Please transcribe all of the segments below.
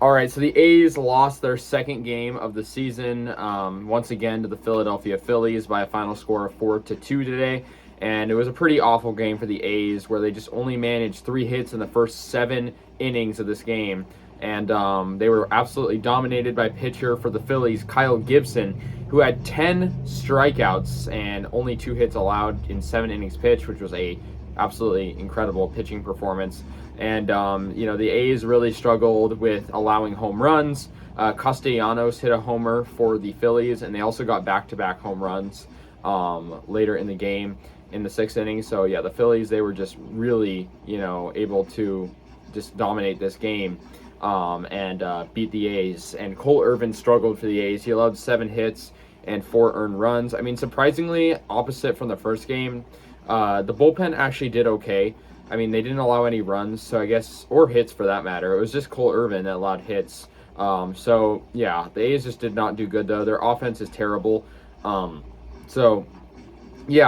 All right, so the A's lost their second game of the season once again to the Philadelphia Phillies by a final score of 4-2 today. And it was a pretty awful game for the A's where they just only managed 3 hits in the first 7 innings of this game. And they were absolutely dominated by pitcher for the Phillies, Kyle Gibson, who had 10 strikeouts and only 2 hits allowed in 7 innings pitched, which was a absolutely incredible pitching performance. And the A's really struggled with allowing home runs. Castellanos hit a homer for the Phillies, and they also got back-to-back home runs later in the game in the 6th inning. So yeah, the Phillies, they were just really able to just dominate this game and beat the A's. And Cole Irvin struggled for the A's. He allowed 7 hits and 4 earned runs. I mean, surprisingly, opposite from the first game, the bullpen actually did okay. I mean, they didn't allow any runs, so I guess, or hits for that matter. It was just Cole Irvin that allowed hits. So, yeah, the A's just did not do good, though. Their offense is terrible. Yeah,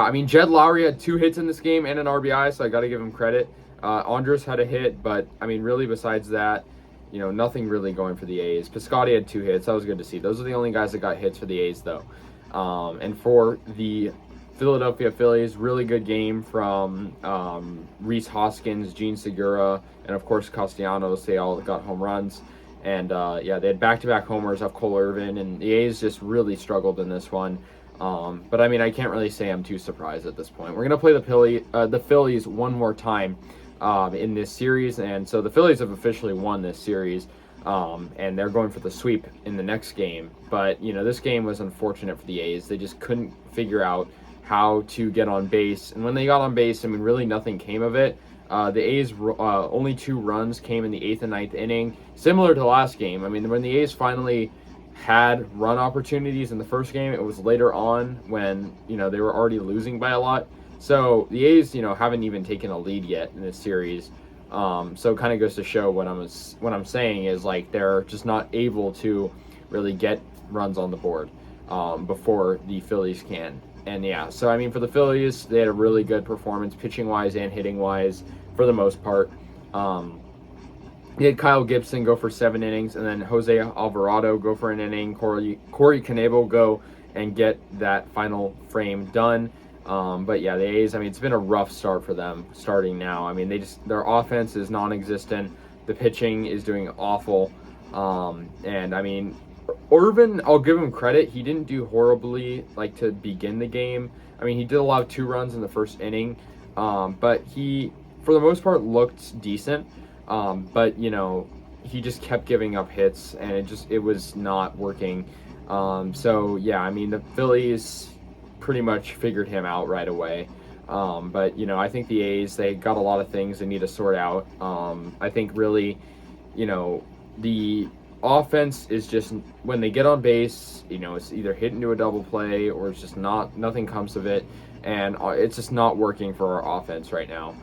I mean, Jed Lowry had 2 hits in this game and an RBI, so I got to give him credit. Andres had a hit, but, I mean, really besides that, nothing really going for the A's. Piscotty had 2 hits. That was good to see. Those are the only guys that got hits for the A's, though. And for the Philadelphia Phillies, really good game from Rhys Hoskins, Gene Segura, and of course Castellanos. They all got home runs, and they had back-to-back homers off Cole Irvin, and the A's just really struggled in this one. But I mean, I can't really say I'm too surprised at this point. We're gonna play the Phillies one more time in this series, and so the Phillies have officially won this series. And they're going for the sweep in the next game. But, this game was unfortunate for the A's. They just couldn't figure out how to get on base. And when they got on base, I mean, really nothing came of it. The A's, only 2 runs came in the 8th and 9th inning, similar to the last game. I mean, when the A's finally had run opportunities in the first game, it was later on when, they were already losing by a lot. So the A's, haven't even taken a lead yet in this series. So it kind of goes to show what I'm saying is, like, they're just not able to really get runs on the board before the Phillies can. And yeah, so I mean, for the Phillies, they had a really good performance, pitching wise and hitting wise, for the most part. He had Kyle Gibson go for 7 innings, and then Jose Alvarado go for an inning. Corey Knebel go and get that final frame done. But yeah, the A's, I mean, it's been a rough start for them starting now. I mean, their offense is non-existent. The pitching is doing awful. And I mean, Irvin, I'll give him credit. He didn't do horribly, like, to begin the game. I mean, he did allow 2 runs in the first inning. But he, for the most part, looked decent. But, he just kept giving up hits, and it was not working. So yeah, I mean, the Phillies pretty much figured him out right away. But, I think the A's, they got a lot of things they need to sort out. I think really, the offense is just, when they get on base, it's either hit into a double play or it's just nothing comes of it. And it's just not working for our offense right now.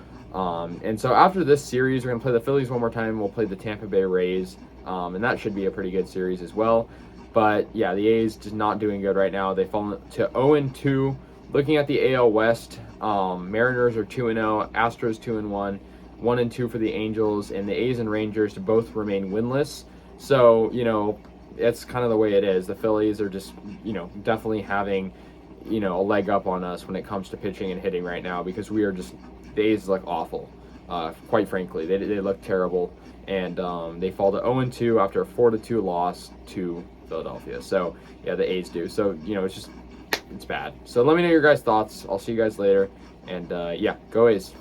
And so after this series, we're going to play the Phillies one more time. We'll play the Tampa Bay Rays. And that should be a pretty good series as well. But yeah, the A's just not doing good right now. They've fallen to 0-2. Looking at the AL West, Mariners are 2-0, Astros 2-1, 1-2 for the Angels, and the A's and Rangers both remain winless. So, it's kind of the way it is. The Phillies are just, definitely having, a leg up on us when it comes to pitching and hitting right now, because we are just, the A's look awful. Quite frankly, they look terrible, and they fall to 0-2 after a 4-2 loss to Philadelphia. So yeah, the A's do. So it's bad. So let me know your guys' thoughts. I'll see you guys later, and yeah, go A's.